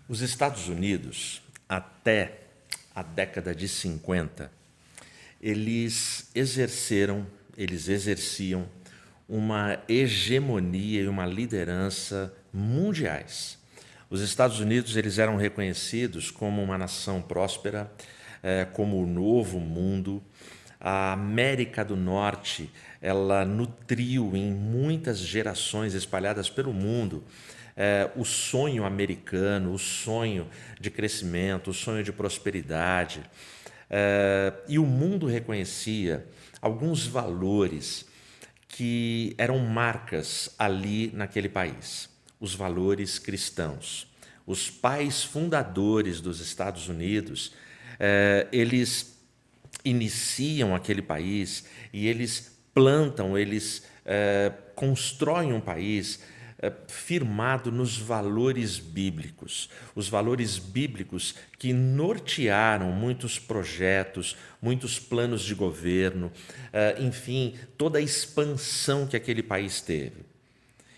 Os Estados Unidos, até a década de 50, eles exerciam uma hegemonia e uma liderança mundiais. Os Estados Unidos eles eram reconhecidos como uma nação próspera, como o novo mundo. A América do Norte, ela nutriu em muitas gerações espalhadas pelo mundo o sonho americano, o sonho de crescimento, o sonho de prosperidade. E o mundo reconhecia alguns valores que eram marcas ali naquele país, os valores cristãos. Os pais fundadores dos Estados Unidos, eles iniciam aquele país e eles plantam, eles constroem um país firmado nos valores bíblicos. Os valores bíblicos que nortearam muitos projetos, muitos planos de governo, enfim, toda a expansão que aquele país teve.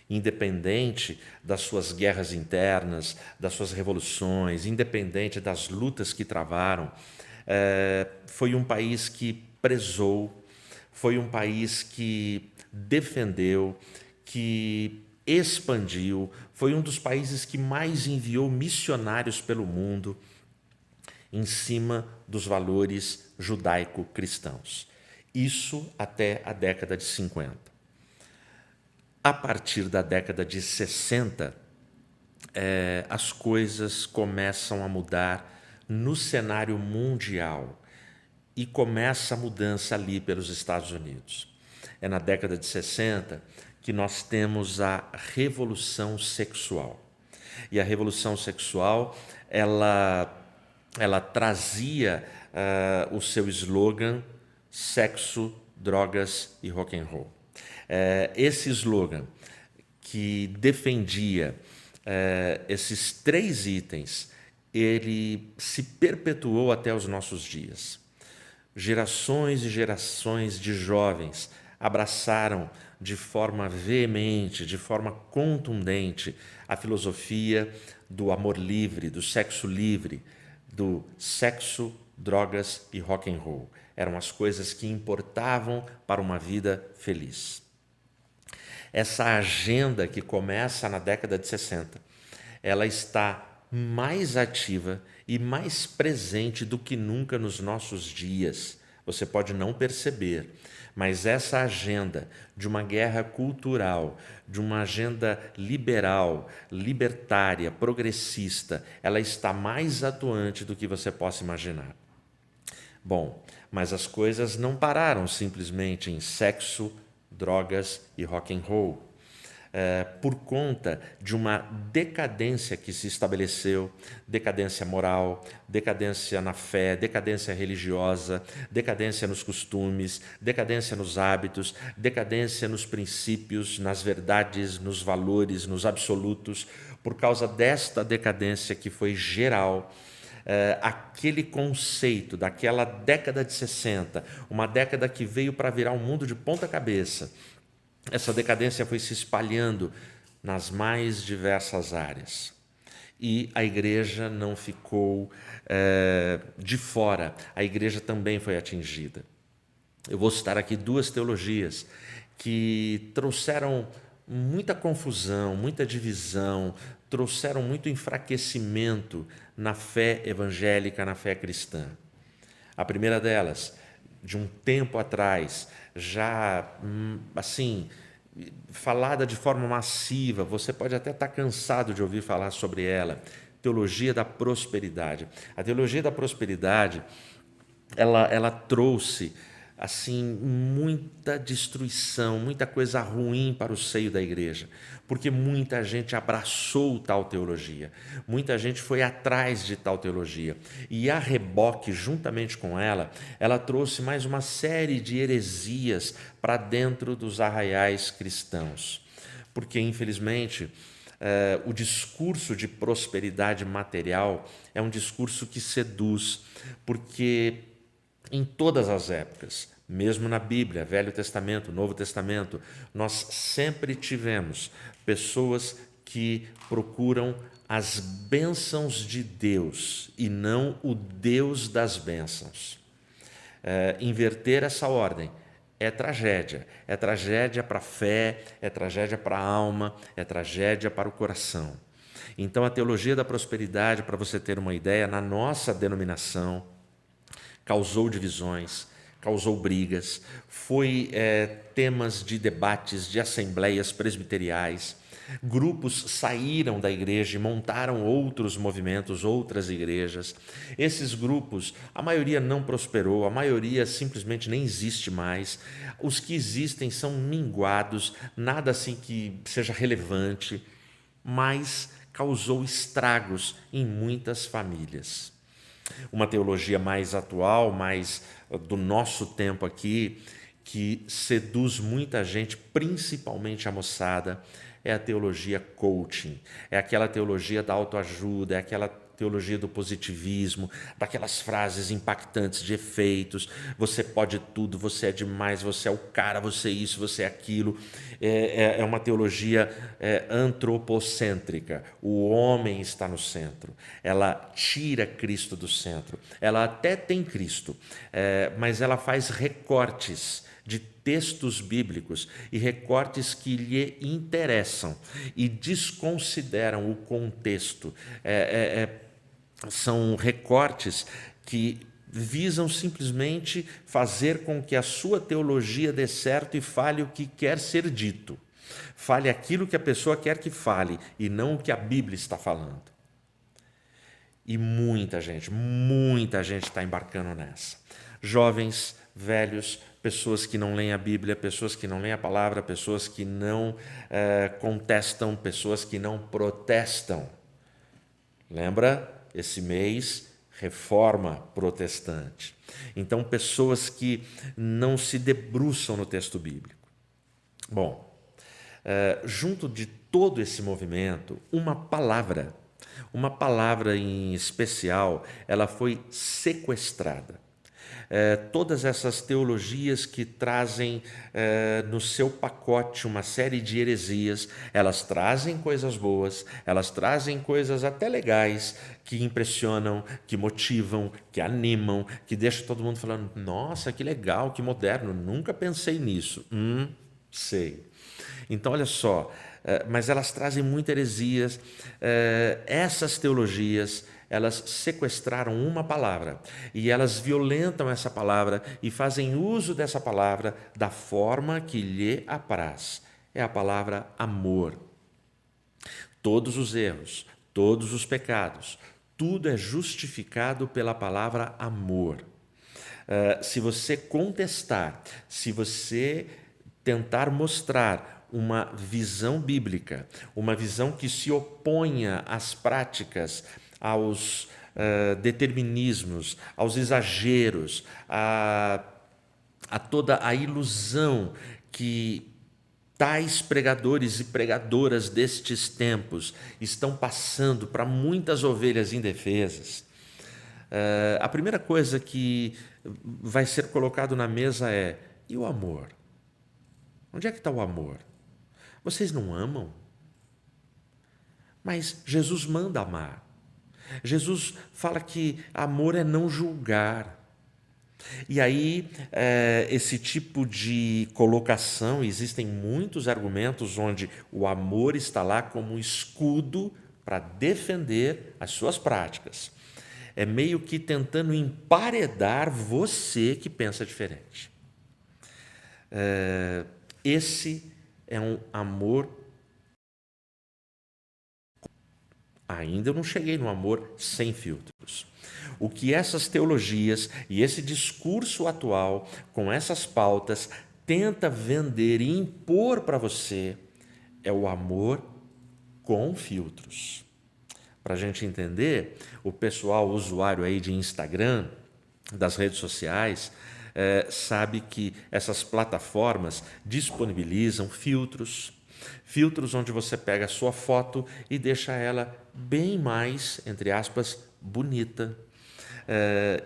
Independente das suas guerras internas, das suas revoluções, independente das lutas que travaram, foi um país que prezou, foi um país que defendeu, que expandiu, foi um dos países que mais enviou missionários pelo mundo em cima dos valores judaico-cristãos. Isso até a década de 50. A partir da década de 60, as coisas começam a mudar no cenário mundial e começa a mudança ali pelos Estados Unidos. É na década de 60 que nós temos a revolução sexual. E a revolução sexual, ela trazia o seu slogan sexo, drogas e rock and roll. Esse slogan que defendia esses três itens, ele se perpetuou até os nossos dias. Gerações e gerações de jovens abraçaram de forma veemente, de forma contundente, a filosofia do amor livre, do sexo livre, do sexo, drogas e rock and roll. Eram as coisas que importavam para uma vida feliz. Essa agenda que começa na década de 60, ela está mais ativa e mais presente do que nunca nos nossos dias. Você pode não perceber, mas essa agenda de uma guerra cultural, de uma agenda liberal, libertária, progressista, ela está mais atuante do que você possa imaginar. Bom, mas as coisas não pararam simplesmente em sexo, drogas e rock and roll. Por conta de uma decadência que se estabeleceu, decadência moral, decadência na fé, decadência religiosa, decadência nos costumes, decadência nos hábitos, decadência nos princípios, nas verdades, nos valores, nos absolutos. Por causa desta decadência que foi geral, aquele conceito daquela década de 60, uma década que veio para virar o mundo de ponta cabeça, essa decadência foi se espalhando nas mais diversas áreas. E a igreja não ficou de fora, a igreja também foi atingida. Eu vou citar aqui duas teologias que trouxeram muita confusão, muita divisão, trouxeram muito enfraquecimento na fé evangélica, na fé cristã. A primeira delas, de um tempo atrás, já assim, falada de forma massiva, você pode até estar cansado de ouvir falar sobre ela, teologia da prosperidade. A teologia da prosperidade, ela trouxe assim muita destruição, muita coisa ruim para o seio da igreja, porque muita gente abraçou tal teologia, muita gente foi atrás de tal teologia, e a reboque, juntamente com ela trouxe mais uma série de heresias para dentro dos arraiais cristãos, porque infelizmente o discurso de prosperidade material é um discurso que seduz, porque em todas as épocas, mesmo na Bíblia, Velho Testamento, Novo Testamento, nós sempre tivemos pessoas que procuram as bênçãos de Deus e não o Deus das bênçãos. Inverter essa ordem é tragédia para a fé, é tragédia para a alma, é tragédia para o coração. Então, a teologia da prosperidade, para você ter uma ideia, na nossa denominação, causou divisões, causou brigas, foi temas de debates, de assembleias presbiteriais. Grupos saíram da igreja e montaram outros movimentos, outras igrejas. Esses grupos, a maioria não prosperou, a maioria simplesmente nem existe mais. Os que existem são minguados, nada assim que seja relevante, mas causou estragos em muitas famílias. Uma teologia mais atual, mais do nosso tempo aqui, que seduz muita gente, principalmente a moçada, é a teologia coaching, é aquela teologia da autoajuda, é aquela teologia do positivismo, daquelas frases impactantes de efeitos, você pode tudo, você é demais, você é o cara, você é isso, você é aquilo. É uma teologia antropocêntrica, o homem está no centro, ela tira Cristo do centro, ela até tem Cristo, mas ela faz recortes de textos bíblicos e recortes que lhe interessam e desconsideram o contexto. São recortes que visam simplesmente fazer com que a sua teologia dê certo e fale o que quer ser dito. Fale aquilo que a pessoa quer que fale e não o que a Bíblia está falando. E muita gente está embarcando nessa. Jovens, velhos, pessoas que não leem a Bíblia, pessoas que não leem a palavra, pessoas que não contestam, pessoas que não protestam. Lembra? Esse mês, Reforma Protestante. Então, pessoas que não se debruçam no texto bíblico. Bom, junto de todo esse movimento, uma palavra em especial, ela foi sequestrada. Todas essas teologias que trazem no seu pacote uma série de heresias, elas trazem coisas boas, elas trazem coisas até legais, que impressionam, que motivam, que animam, que deixam todo mundo falando, nossa, que legal, que moderno, nunca pensei nisso. Sei. Então, olha só, mas elas trazem muitas heresias, essas teologias, elas sequestraram uma palavra e elas violentam essa palavra e fazem uso dessa palavra da forma que lhe apraz. É a palavra amor. Todos os erros, todos os pecados, tudo é justificado pela palavra amor. Se você contestar, se você tentar mostrar uma visão bíblica, uma visão que se oponha às práticas, aos determinismos, aos exageros, a toda a ilusão que tais pregadores e pregadoras destes tempos estão passando para muitas ovelhas indefesas. A primeira coisa que vai ser colocado na mesa é: e o amor? Onde é que está o amor? Vocês não amam? Mas Jesus manda amar. Jesus fala que amor é não julgar. E aí, esse tipo de colocação, existem muitos argumentos onde o amor está lá como um escudo para defender as suas práticas. É meio que tentando emparedar você que pensa diferente. Esse é um amor. Ainda eu não cheguei no amor sem filtros. O que essas teologias e esse discurso atual, com essas pautas, tenta vender e impor para você é o amor com filtros. Para a gente entender, o pessoal usuário aí de Instagram, das redes sociais, sabe que essas plataformas disponibilizam filtros onde você pega a sua foto e deixa ela bem mais, entre aspas, bonita.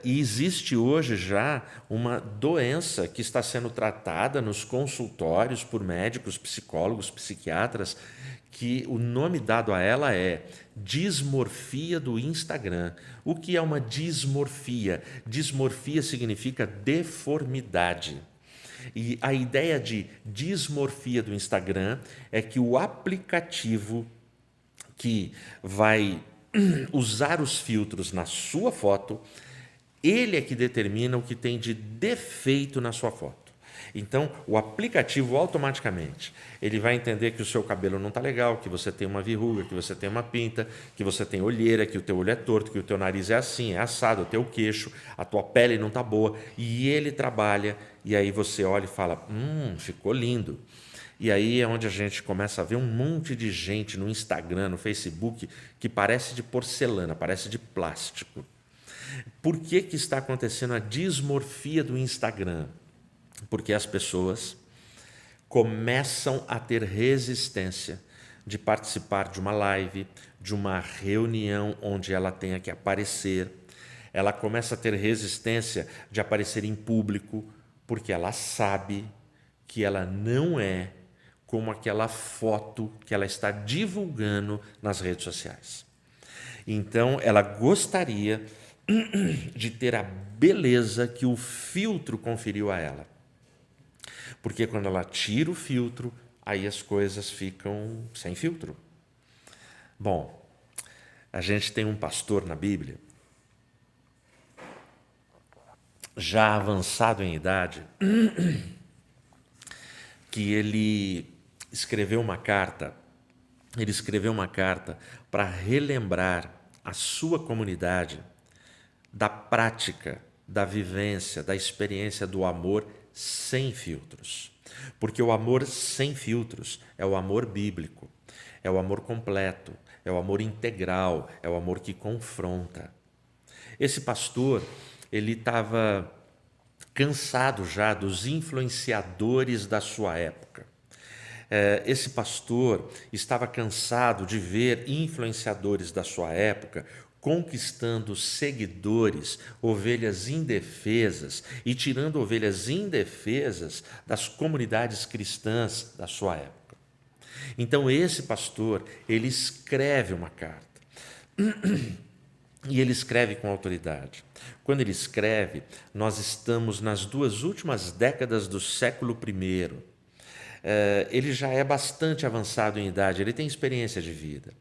E existe hoje já uma doença que está sendo tratada nos consultórios por médicos, psicólogos, psiquiatras, que o nome dado a ela é dismorfia do Instagram. O que é uma dismorfia? Dismorfia significa deformidade. E a ideia de dismorfia do Instagram é que o aplicativo que vai usar os filtros na sua foto, ele é que determina o que tem de defeito na sua foto. Então, o aplicativo automaticamente, ele vai entender que o seu cabelo não está legal, que você tem uma verruga, que você tem uma pinta, que você tem olheira, que o teu olho é torto, que o teu nariz é assim, é assado, o teu queixo, a tua pele não está boa, e ele trabalha, e aí você olha e fala, ficou lindo. E aí é onde a gente começa a ver um monte de gente no Instagram, no Facebook, que parece de porcelana, parece de plástico. Por que está acontecendo a dismorfia do Instagram? Porque as pessoas começam a ter resistência de participar de uma live, de uma reunião onde ela tenha que aparecer. Ela começa a ter resistência de aparecer em público, porque ela sabe que ela não é como aquela foto que ela está divulgando nas redes sociais. Então, ela gostaria de ter a beleza que o filtro conferiu a ela. Porque quando ela tira o filtro, aí as coisas ficam sem filtro. Bom, a gente tem um pastor na Bíblia, já avançado em idade, que ele escreveu uma carta para relembrar a sua comunidade da prática, da vivência, da experiência do amor sem filtros. Porque o amor sem filtros é o amor bíblico, é o amor completo, é o amor integral, é o amor que confronta. Esse pastor, ele estava cansado já dos influenciadores da sua época. Esse pastor estava cansado de ver influenciadores da sua época conquistando seguidores, ovelhas indefesas e tirando ovelhas indefesas das comunidades cristãs da sua época. Então esse pastor, ele escreve uma carta. E ele escreve com autoridade. Quando ele escreve, nós estamos nas 2 últimas décadas do século I. Ele já é bastante avançado em idade, ele tem experiência de vida.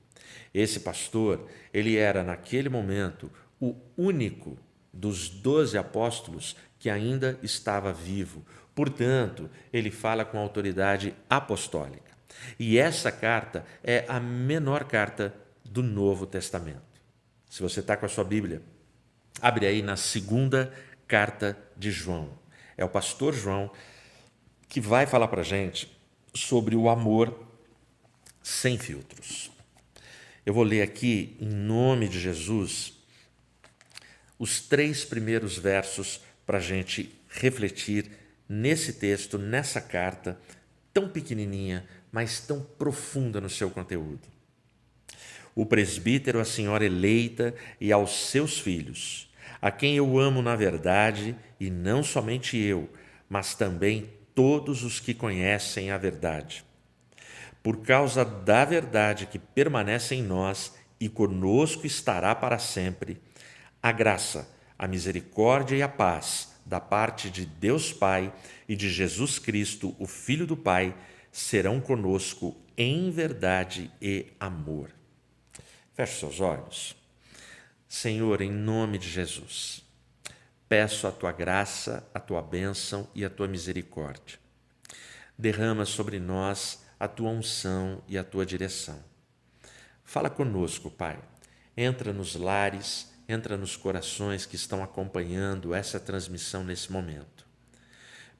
Esse pastor, ele era, naquele momento, o único dos 12 apóstolos que ainda estava vivo. Portanto, ele fala com autoridade apostólica. E essa carta é a menor carta do Novo Testamento. Se você está com a sua Bíblia, abre aí na 2ª carta de João. É o pastor João que vai falar para a gente sobre o amor sem filtros. Eu vou ler aqui, em nome de Jesus, os 3 primeiros versos para a gente refletir nesse texto, nessa carta, tão pequenininha, mas tão profunda no seu conteúdo. O presbítero, a senhora eleita e aos seus filhos, a quem eu amo na verdade, e não somente eu, mas também todos os que conhecem a verdade. Por causa da verdade que permanece em nós e conosco estará para sempre, a graça, a misericórdia e a paz da parte de Deus Pai e de Jesus Cristo, o Filho do Pai, serão conosco em verdade e amor. Feche seus olhos. Senhor, em nome de Jesus, peço a tua graça, a tua bênção e a tua misericórdia. Derrama sobre nós a tua unção e a tua direção. Fala conosco, Pai. Entra nos lares, entra nos corações que estão acompanhando essa transmissão nesse momento.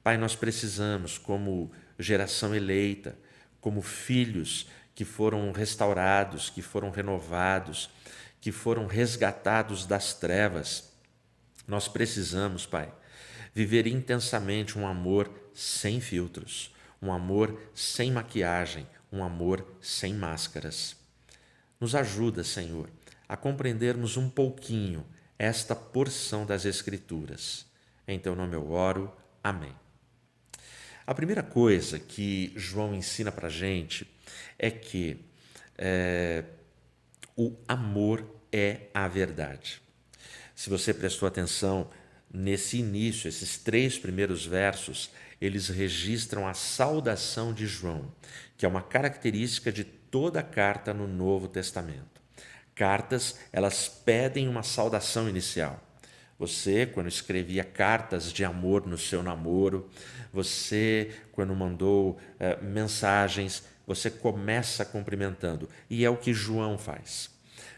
Pai, nós precisamos, como geração eleita, como filhos que foram restaurados, que foram renovados, que foram resgatados das trevas, nós precisamos, Pai, viver intensamente um amor sem filtros, um amor sem maquiagem, um amor sem máscaras. Nos ajuda, Senhor, a compreendermos um pouquinho esta porção das Escrituras. Em teu nome eu oro. Amém. A primeira coisa que João ensina para a gente é que o amor é a verdade. Se você prestou atenção nesse início, esses 3 primeiros versos, eles registram a saudação de João, que é uma característica de toda a carta no Novo Testamento. Cartas, elas pedem uma saudação inicial. Você, quando escrevia cartas de amor no seu namoro, você, quando mandou mensagens, você começa cumprimentando. E é o que João faz.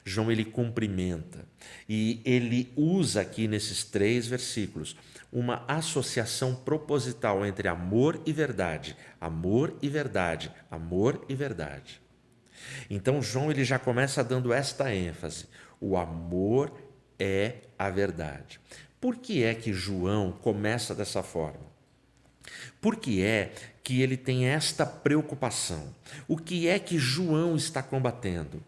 João, ele cumprimenta. E ele usa aqui nesses 3 versículos uma associação proposital entre amor e verdade. Amor e verdade. Amor e verdade. Então, João, ele já começa dando esta ênfase. O amor é a verdade. Por que é que João começa dessa forma? Por que é que ele tem esta preocupação? O que é que João está combatendo?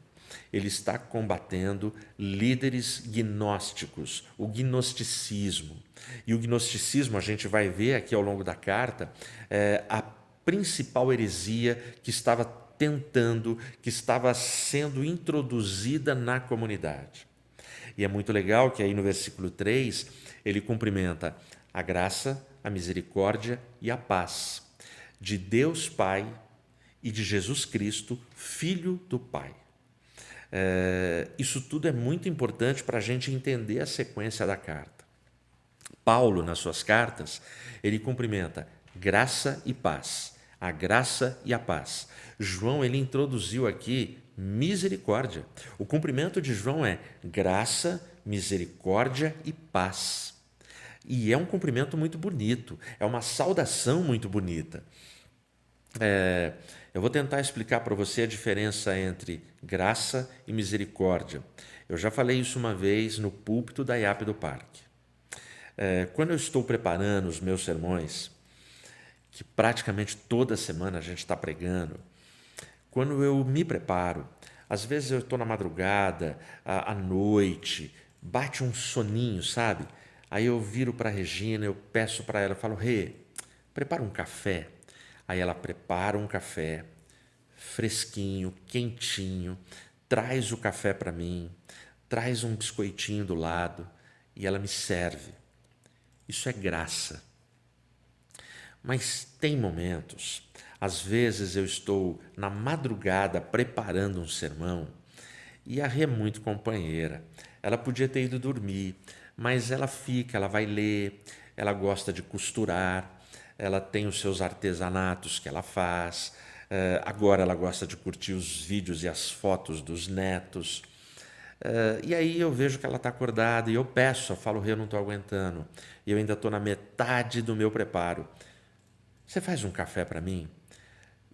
Ele está combatendo líderes gnósticos, o gnosticismo. E o gnosticismo, a gente vai ver aqui ao longo da carta, a principal heresia que estava sendo introduzida na comunidade. E é muito legal que aí no versículo 3, ele cumprimenta a graça, a misericórdia e a paz de Deus Pai e de Jesus Cristo, Filho do Pai. Isso tudo é muito importante para a gente entender a sequência da carta. Paulo, nas suas cartas, ele cumprimenta graça e paz, a graça e a paz. João, ele introduziu aqui misericórdia. O cumprimento de João é graça, misericórdia e paz. E é um cumprimento muito bonito, é uma saudação muito bonita. Eu vou tentar explicar para você a diferença entre graça e misericórdia. Eu já falei isso uma vez no púlpito da IAP do Parque. Quando eu estou preparando os meus sermões, que praticamente toda semana a gente está pregando, quando eu me preparo, às vezes eu estou na madrugada, à noite, bate um soninho, sabe? Aí eu viro para a Regina, eu peço para ela, eu falo, Rê, prepara um café. Aí ela prepara um café, fresquinho, quentinho, traz o café para mim, traz um biscoitinho do lado e ela me serve. Isso é graça. Mas tem momentos, às vezes eu estou na madrugada preparando um sermão e a Rê é muito companheira. Ela podia ter ido dormir, mas ela fica, ela vai ler, ela gosta de costurar, ela tem os seus artesanatos que ela faz, agora ela gosta de curtir os vídeos e as fotos dos netos. E aí eu vejo que ela está acordada e eu peço, eu falo, eu não estou aguentando, e eu ainda estou na metade do meu preparo. Você faz um café para mim?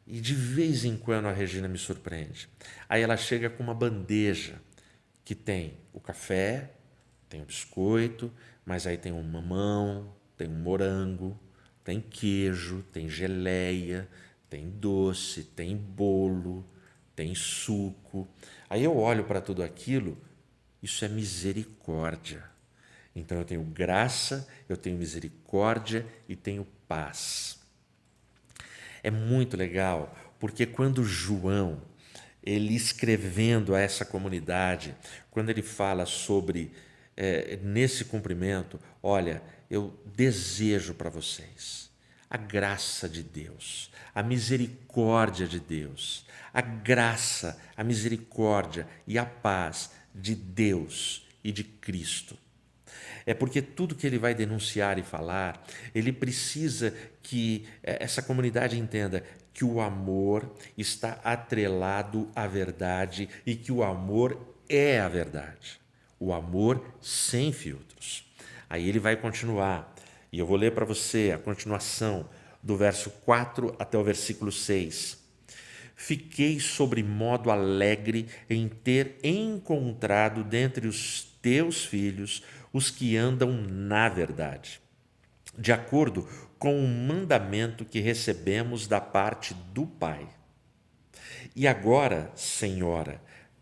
E de vez em quando a Regina me surpreende. Aí ela chega com uma bandeja que tem o café, tem o biscoito, mas aí tem um mamão, tem um morango, tem queijo, tem geleia, tem doce, tem bolo, tem suco. Aí eu olho para tudo aquilo, isso é misericórdia. Então eu tenho graça, eu tenho misericórdia e tenho paz. É muito legal, porque quando João, ele escrevendo a essa comunidade, quando ele fala sobre, nesse cumprimento, olha, eu desejo para vocês a graça de Deus, a misericórdia de Deus, a graça, a misericórdia e a paz de Deus e de Cristo. É porque tudo que ele vai denunciar e falar, ele precisa que essa comunidade entenda que o amor está atrelado à verdade e que o amor é a verdade. O amor sem filtros. Aí ele vai continuar, e eu vou ler para você a continuação do verso 4 até o versículo 6. Fiquei sobremodo alegre em ter encontrado dentre os teus filhos os que andam na verdade, de acordo com o mandamento que recebemos da parte do Pai. E agora, Senhora,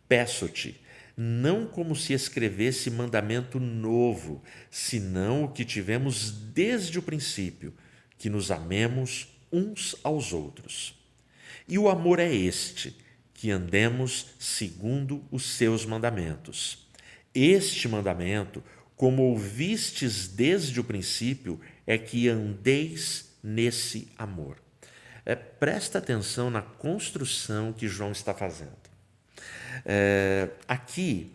peço-te, não como se escrevesse mandamento novo, senão o que tivemos desde o princípio, que nos amemos uns aos outros. E o amor é este, que andemos segundo os seus mandamentos. Este mandamento, como ouvistes desde o princípio, é que andeis nesse amor. Presta atenção na construção que João está fazendo. Aqui,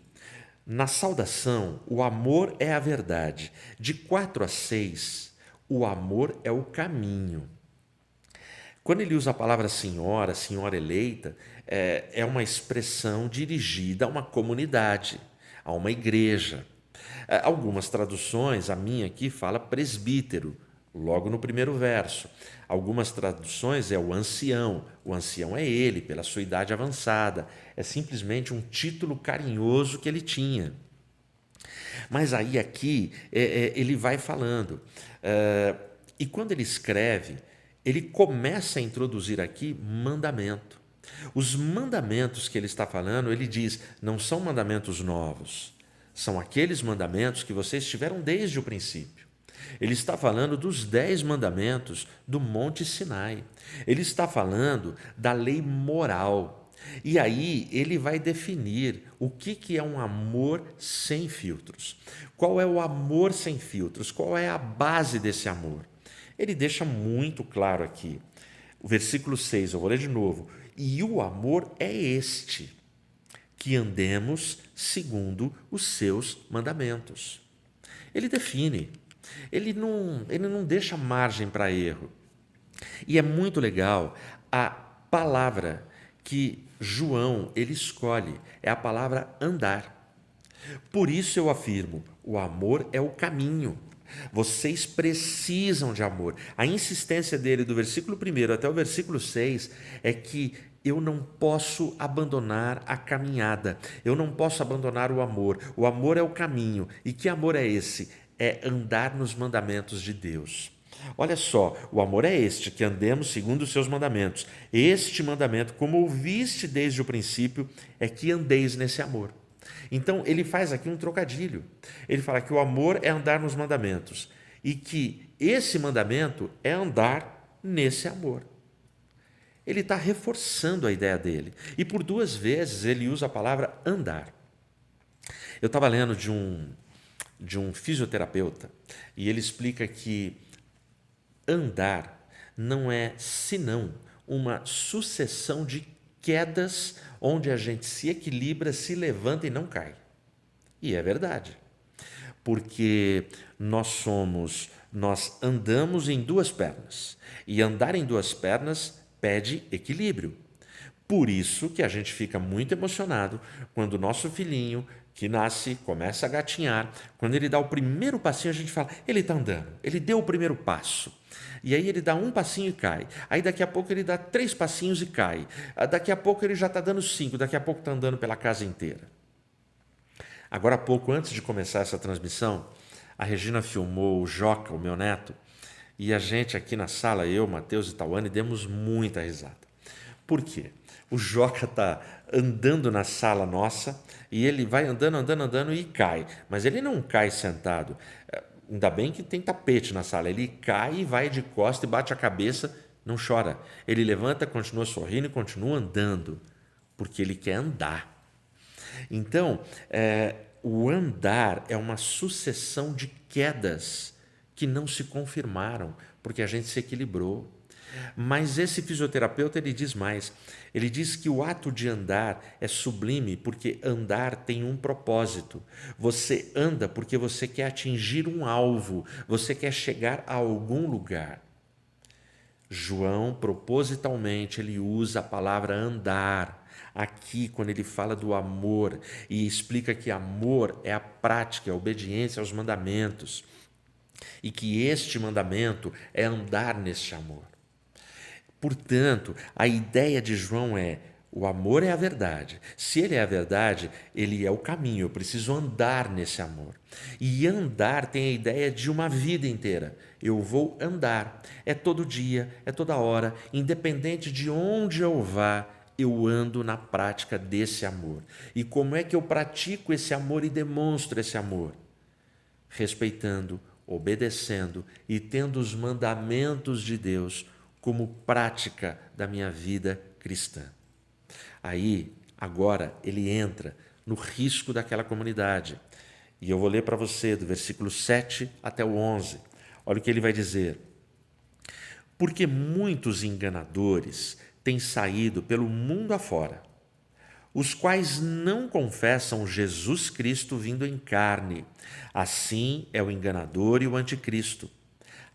na saudação, o amor é a verdade. De 4 a 6, o amor é o caminho. Quando ele usa a palavra senhora, senhora eleita, é uma expressão dirigida a uma comunidade, a uma igreja. Algumas traduções, a minha aqui fala presbítero, logo no primeiro verso. Algumas traduções é o ancião é ele, pela sua idade avançada. É simplesmente um título carinhoso que ele tinha. Mas aí aqui ele vai falando. E quando ele escreve, ele começa a introduzir aqui mandamento. Os mandamentos que ele está falando, ele diz, não são mandamentos novos. São aqueles mandamentos que vocês tiveram desde o princípio. Ele está falando dos 10 mandamentos do Monte Sinai. Ele está falando da lei moral. E aí ele vai definir o que é um amor sem filtros. Qual é o amor sem filtros? Qual é a base desse amor? Ele deixa muito claro aqui. O versículo 6, eu vou ler de novo. E o amor é este, que andemos segundo os seus mandamentos. Ele define. Ele não deixa margem para erro. E é muito legal a palavra que João ele escolhe, é a palavra andar. Por isso eu afirmo, o amor é o caminho. Vocês precisam de amor. A insistência dele do versículo 1 até o versículo 6 é que eu não posso abandonar a caminhada, eu não posso abandonar o amor. O amor é o caminho. E que amor é esse? É andar nos mandamentos de Deus. Olha só, o amor é este, que andemos segundo os seus mandamentos. Este mandamento, como ouviste desde o princípio, é que andeis nesse amor. Então, ele faz aqui um trocadilho. Ele fala que o amor é andar nos mandamentos e que esse mandamento é andar nesse amor. Ele está reforçando a ideia dele. E por 2 vezes ele usa a palavra andar. Eu estava lendo de um fisioterapeuta e ele explica que andar não é senão uma sucessão de quedas onde a gente se equilibra, se levanta e não cai. E é verdade, porque nós andamos em 2 pernas e andar em 2 pernas pede equilíbrio. Por isso que a gente fica muito emocionado quando o nosso filhinho que nasce, começa a gatinhar. Quando ele dá o primeiro passinho, a gente fala, ele está andando, ele deu o primeiro passo. E aí ele dá 1 passinho e cai. Aí daqui a pouco ele dá 3 passinhos e cai. Daqui a pouco ele já está dando 5, daqui a pouco está andando pela casa inteira. Agora há pouco, antes de começar essa transmissão, a Regina filmou o Joca, o meu neto, e a gente aqui na sala, eu, Matheus e Tauane, demos muita risada. Por quê? O Joca está andando na sala nossa e ele vai andando e cai. Mas ele não cai sentado. Ainda bem que tem tapete na sala. Ele cai e vai de costa e bate a cabeça, não chora. Ele levanta, continua sorrindo e continua andando, porque ele quer andar. Então, o andar é uma sucessão de quedas que não se confirmaram, porque a gente se equilibrou. Mas esse fisioterapeuta ele diz mais. Ele diz que o ato de andar é sublime porque andar tem um propósito. Você anda porque você quer atingir um alvo, você quer chegar a algum lugar. João, propositalmente, ele usa a palavra andar aqui quando ele fala do amor e explica que amor é a prática, a obediência aos mandamentos e que este mandamento é andar neste amor. Portanto, a ideia de João é, o amor é a verdade. Se ele é a verdade, ele é o caminho. Eu preciso andar nesse amor. E andar tem a ideia de uma vida inteira. Eu vou andar. É todo dia, é toda hora, independente de onde eu vá, eu ando na prática desse amor? E como é que eu pratico esse amor e demonstro esse amor? Respeitando, obedecendo e tendo os mandamentos de Deus como prática da minha vida cristã. Aí, agora, ele entra no risco daquela comunidade. E eu vou ler para você do versículo 7 até o 11. Olha o que ele vai dizer. Porque muitos enganadores têm saído pelo mundo afora, os quais não confessam Jesus Cristo vindo em carne. Assim é o enganador e o anticristo.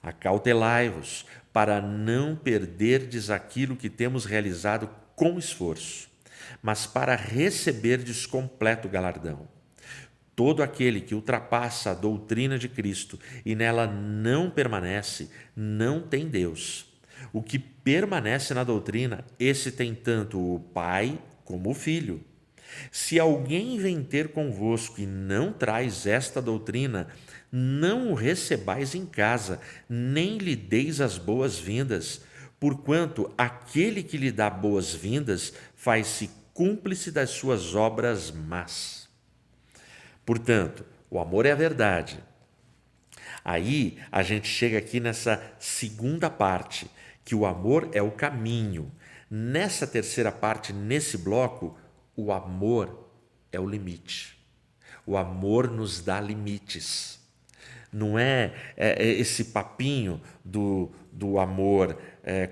Acautelai-vos, para não perderdes aquilo que temos realizado com esforço, mas para receberdes completo galardão. Todo aquele que ultrapassa a doutrina de Cristo e nela não permanece, não tem Deus. O que permanece na doutrina, esse tem tanto o Pai como o Filho. Se alguém vem ter convosco e não traz esta doutrina, não o recebais em casa, nem lhe deis as boas-vindas, porquanto aquele que lhe dá boas-vindas faz-se cúmplice das suas obras más. Portanto, o amor é a verdade. Aí a gente chega aqui nessa segunda parte, que o amor é o caminho. Nessa terceira parte, nesse bloco, o amor é o limite. O amor nos dá limites. Não é esse papinho do amor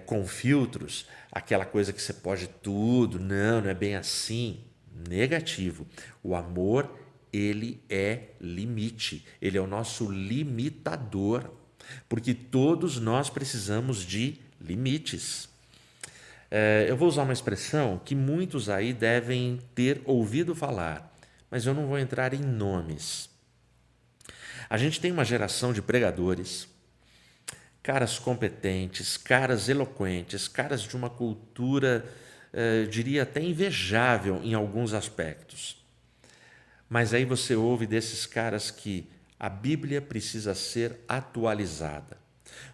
com filtros, aquela coisa que você pode tudo. Não, não é bem assim. Negativo. O amor, ele é limite. Ele é o nosso limitador. Porque todos nós precisamos de limites. Eu vou usar uma expressão que muitos aí devem ter ouvido falar, mas eu não vou entrar em nomes. A gente tem uma geração de pregadores, caras competentes, caras eloquentes, caras de uma cultura, diria até invejável em alguns aspectos. Mas aí você ouve desses caras que a Bíblia precisa ser atualizada.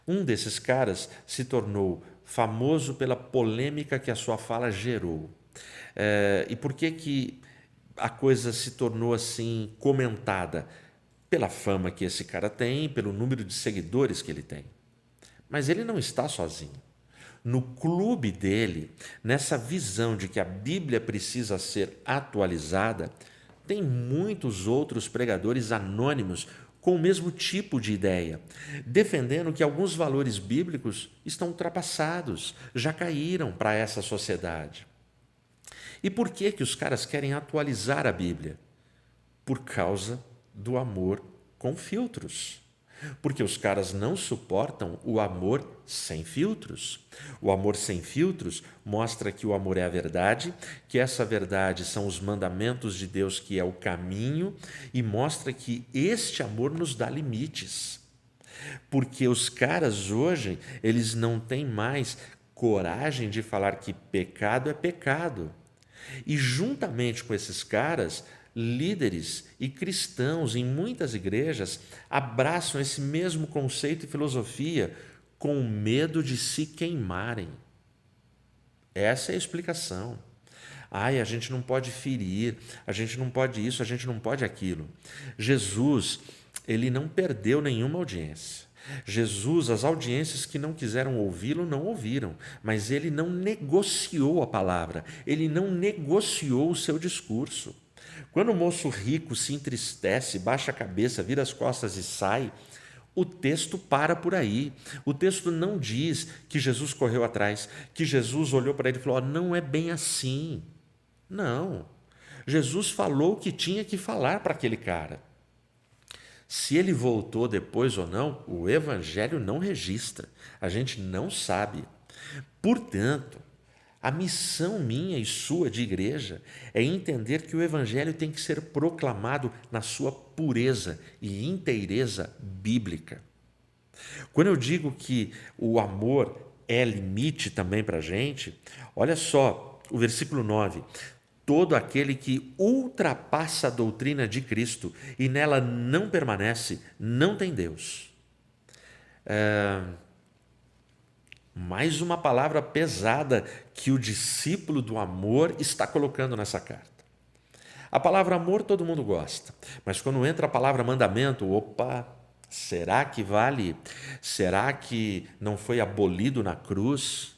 Um desses caras se tornou famoso pela polêmica que a sua fala gerou. E por que a coisa se tornou assim comentada? Pela fama que esse cara tem, pelo número de seguidores que ele tem. Mas ele não está sozinho. No clube dele, nessa visão de que a Bíblia precisa ser atualizada, tem muitos outros pregadores anônimos com o mesmo tipo de ideia, defendendo que alguns valores bíblicos estão ultrapassados, já caíram para essa sociedade. E por que os caras querem atualizar a Bíblia? Por causa do amor com filtros. Porque os caras não suportam o amor sem filtros. O amor sem filtros mostra que o amor é a verdade, que essa verdade são os mandamentos de Deus, que é o caminho, e mostra que este amor nos dá limites. Porque os caras hoje, eles não têm mais coragem de falar que pecado é pecado. E juntamente com esses caras, líderes e cristãos em muitas igrejas abraçam esse mesmo conceito e filosofia com medo de se queimarem. Essa é a explicação. A gente não pode ferir, a gente não pode isso, a gente não pode aquilo. Jesus, ele não perdeu nenhuma audiência. Jesus, as audiências que não quiseram ouvi-lo, não ouviram, mas ele não negociou a palavra, ele não negociou o seu discurso. Quando o moço rico se entristece, baixa a cabeça, vira as costas e sai, o texto para por aí. O texto não diz que Jesus correu atrás, que Jesus olhou para ele e falou: não é bem assim. Não. Jesus falou o que tinha que falar para aquele cara. Se ele voltou depois ou não, o Evangelho não registra. A gente não sabe. Portanto, a missão minha e sua de igreja é entender que o Evangelho tem que ser proclamado na sua pureza e inteireza bíblica. Quando eu digo que o amor é limite também para a gente, olha só o versículo 9. Todo aquele que ultrapassa a doutrina de Cristo e nela não permanece, não tem Deus. Mais uma palavra pesada que o discípulo do amor está colocando nessa carta. A palavra amor todo mundo gosta, mas quando entra a palavra mandamento, opa, será que vale? Será que não foi abolido na cruz?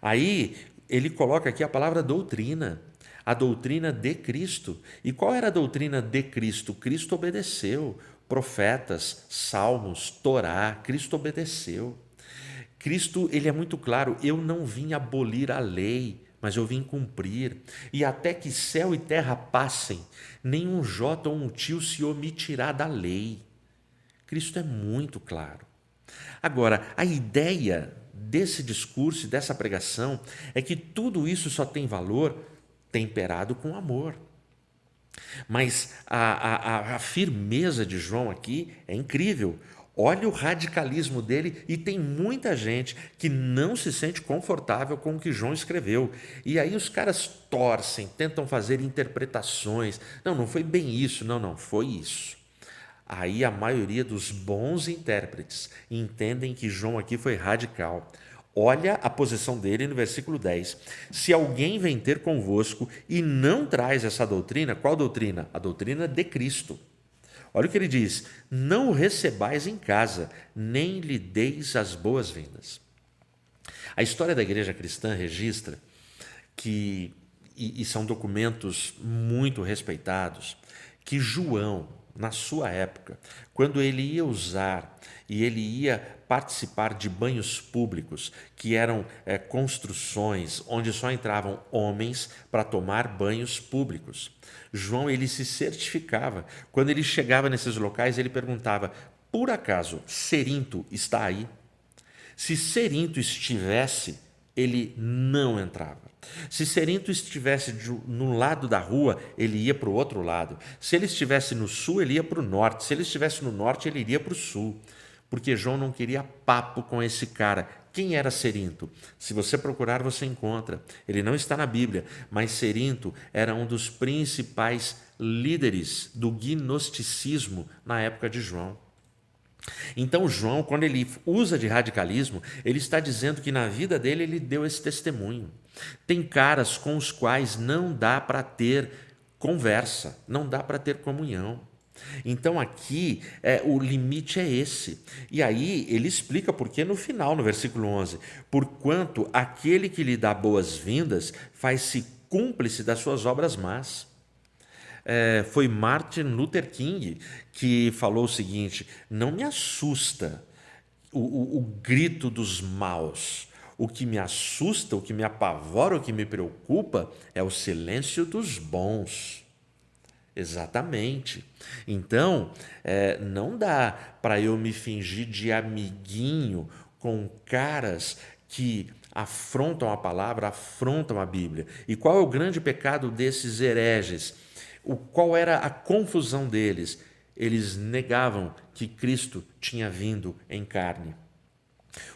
Aí ele coloca aqui a palavra doutrina, a doutrina de Cristo. E qual era a doutrina de Cristo? Cristo obedeceu. Profetas, salmos, Torá, Cristo obedeceu. Cristo, ele é muito claro, eu não vim abolir a lei, mas eu vim cumprir. E até que céu e terra passem, nenhum jota ou um tio se omitirá da lei. Cristo é muito claro. Agora, a ideia desse discurso e dessa pregação é que tudo isso só tem valor temperado com amor. Mas a firmeza de João aqui é incrível. Olha o radicalismo dele, e tem muita gente que não se sente confortável com o que João escreveu. E aí os caras torcem, tentam fazer interpretações. Não foi bem isso, não, foi isso. Aí a maioria dos bons intérpretes entendem que João aqui foi radical. Olha a posição dele no versículo 10. Se alguém vem ter convosco e não traz essa doutrina, qual doutrina? A doutrina de Cristo. Olha o que ele diz: não o recebais em casa, nem lhe deis as boas-vindas. A história da igreja cristã registra que, e são documentos muito respeitados, que João, na sua época, quando ele ia usar e ele ia participar de banhos públicos, que eram construções onde só entravam homens para tomar banhos públicos, João, ele se certificava. Quando ele chegava nesses locais, ele perguntava: por acaso Cerinto está aí? Se Cerinto estivesse, ele não entrava. Se Cerinto estivesse no lado da rua, ele ia para o outro lado. Se ele estivesse no sul, ele ia para o norte. Se ele estivesse no norte, ele iria para o sul. Porque João não queria papo com esse cara. Quem era Cerinto? Se você procurar, você encontra. Ele não está na Bíblia, mas Cerinto era um dos principais líderes do gnosticismo na época de João. Então João, quando ele usa de radicalismo, ele está dizendo que na vida dele ele deu esse testemunho. Tem caras com os quais não dá para ter conversa, não dá para ter comunhão. Então aqui o limite é esse. E aí ele explica por que no final, no versículo 11: porquanto aquele que lhe dá boas-vindas faz-se cúmplice das suas obras más. Foi Martin Luther King que falou o seguinte: não me assusta o grito dos maus. O que me assusta, o que me apavora, o que me preocupa é o silêncio dos bons. Exatamente. Então, não dá para eu me fingir de amiguinho com caras que afrontam a palavra, afrontam a Bíblia. E qual é o grande pecado desses hereges? Qual era a confusão deles? Eles negavam que Cristo tinha vindo em carne.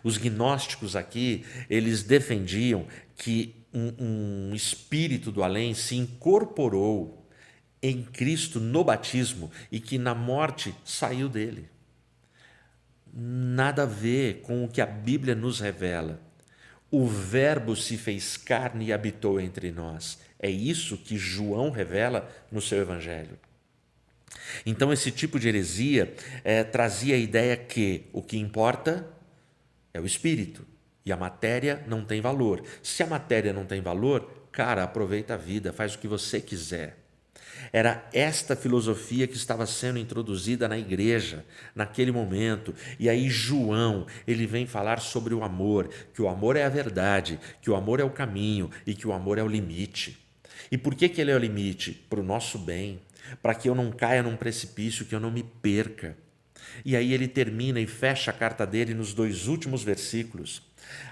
Os gnósticos aqui, eles defendiam que um espírito do além se incorporou em Cristo no batismo e que na morte saiu dele. Nada a ver com o que a Bíblia nos revela. O Verbo se fez carne e habitou entre nós. É isso que João revela no seu evangelho. Então esse tipo de heresia trazia a ideia que o que importa é o espírito e a matéria não tem valor. Se a matéria não tem valor, cara, aproveita a vida, faz o que você quiser. Era esta filosofia que estava sendo introduzida na igreja naquele momento. E aí João, ele vem falar sobre o amor, que o amor é a verdade, que o amor é o caminho e que o amor é o limite. E por que ele é o limite? Para o nosso bem, para que eu não caia num precipício, que eu não me perca. E aí ele termina e fecha a carta dele nos 2 últimos versículos.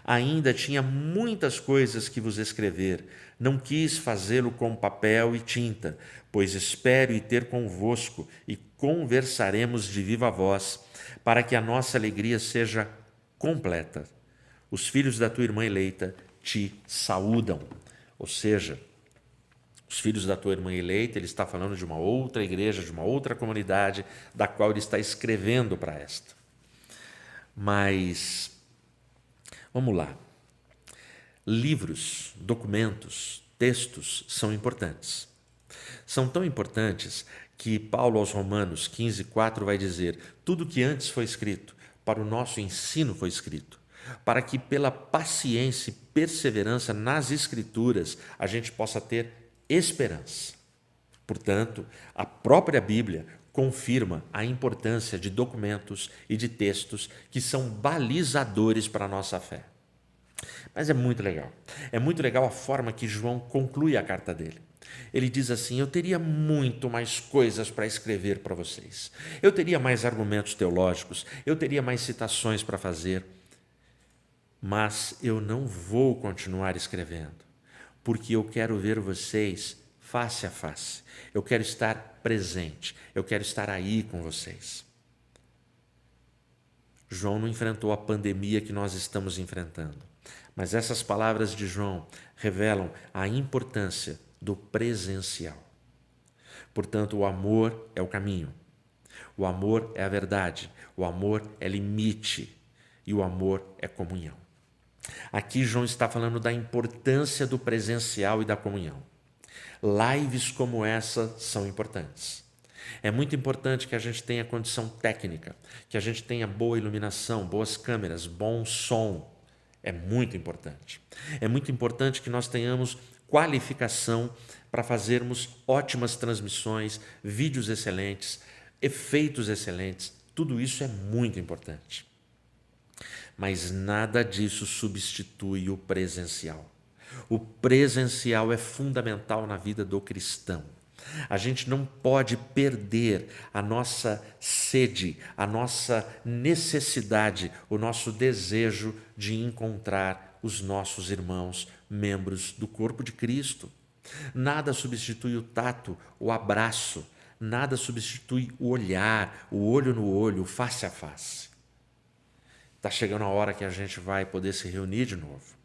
Ainda tinha muitas coisas que vos escrever, não quis fazê-lo com papel e tinta, pois espero ir ter convosco e conversaremos de viva voz, para que a nossa alegria seja completa. Os filhos da tua irmã eleita te saúdam. Ou seja, os filhos da tua irmã eleita, ele está falando de uma outra igreja, de uma outra comunidade, da qual ele está escrevendo para esta. Mas Vamos lá. Livros, documentos, textos são importantes. São tão importantes que Paulo aos Romanos 15:4 vai dizer: tudo que antes foi escrito, para o nosso ensino foi escrito, para que pela paciência e perseverança nas Escrituras a gente possa ter esperança. Portanto, a própria Bíblia confirma a importância de documentos e de textos que são balizadores para a nossa fé. Mas é muito legal. É muito legal a forma que João conclui a carta dele. Ele diz assim: eu teria muito mais coisas para escrever para vocês. Eu teria mais argumentos teológicos, eu teria mais citações para fazer, mas eu não vou continuar escrevendo, porque eu quero ver vocês face a face. Eu quero estar presente, eu quero estar aí com vocês. João não enfrentou a pandemia que nós estamos enfrentando, mas essas palavras de João revelam a importância do presencial. Portanto, o amor é o caminho, o amor é a verdade, o amor é limite e o amor é comunhão. Aqui João está falando da importância do presencial e da comunhão. Lives como essa são importantes. É muito importante que a gente tenha condição técnica, que a gente tenha boa iluminação, boas câmeras, bom som. É muito importante. É muito importante que nós tenhamos qualificação para fazermos ótimas transmissões, vídeos excelentes, efeitos excelentes. Tudo isso é muito importante. Mas nada disso substitui o presencial. O presencial é fundamental na vida do cristão. A gente não pode perder a nossa sede, a nossa necessidade, o nosso desejo de encontrar os nossos irmãos, membros do corpo de Cristo. Nada substitui o tato, o abraço, nada substitui o olhar, o olho no olho, o face a face. Está chegando a hora que a gente vai poder se reunir de novo,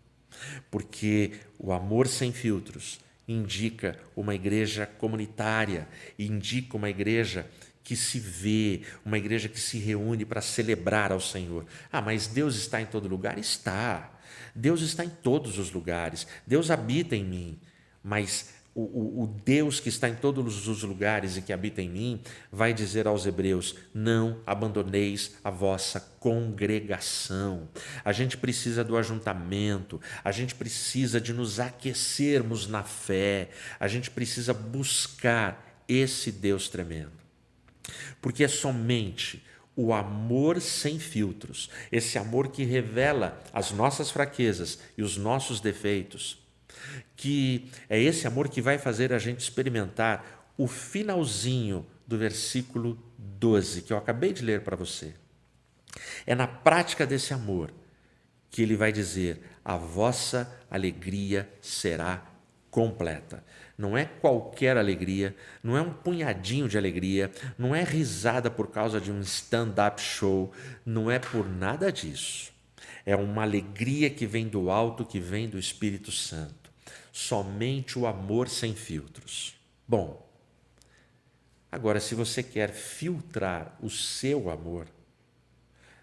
porque o amor sem filtros indica uma igreja comunitária, indica uma igreja que se vê, uma igreja que se reúne para celebrar ao Senhor. Mas Deus está em todo lugar? Está. Deus está em todos os lugares. Deus habita em mim, mas o Deus que está em todos os lugares e que habita em mim vai dizer aos hebreus: não abandoneis a vossa congregação. A gente precisa do ajuntamento, a gente precisa de nos aquecermos na fé, a gente precisa buscar esse Deus tremendo. Porque é somente o amor sem filtros, esse amor que revela as nossas fraquezas e os nossos defeitos, que é esse amor que vai fazer a gente experimentar o finalzinho do versículo 12, que eu acabei de ler para você. É na prática desse amor que ele vai dizer: a vossa alegria será completa. Não é qualquer alegria, não é um punhadinho de alegria, não é risada por causa de um stand-up show, não é por nada disso. É uma alegria que vem do alto, que vem do Espírito Santo. Somente o amor sem filtros. Bom, agora, se você quer filtrar o seu amor,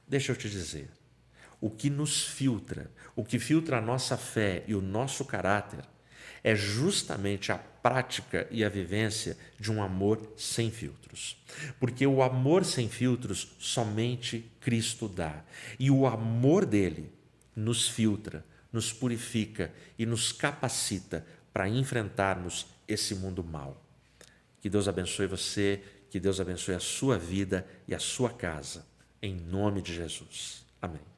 deixa eu te dizer, o que nos filtra, o que filtra a nossa fé e o nosso caráter, é justamente a prática e a vivência de um amor sem filtros. Porque o amor sem filtros somente Cristo dá. E o amor dele nos filtra, nos purifica e nos capacita para enfrentarmos esse mundo mau. Que Deus abençoe você, que Deus abençoe a sua vida e a sua casa, em nome de Jesus. Amém.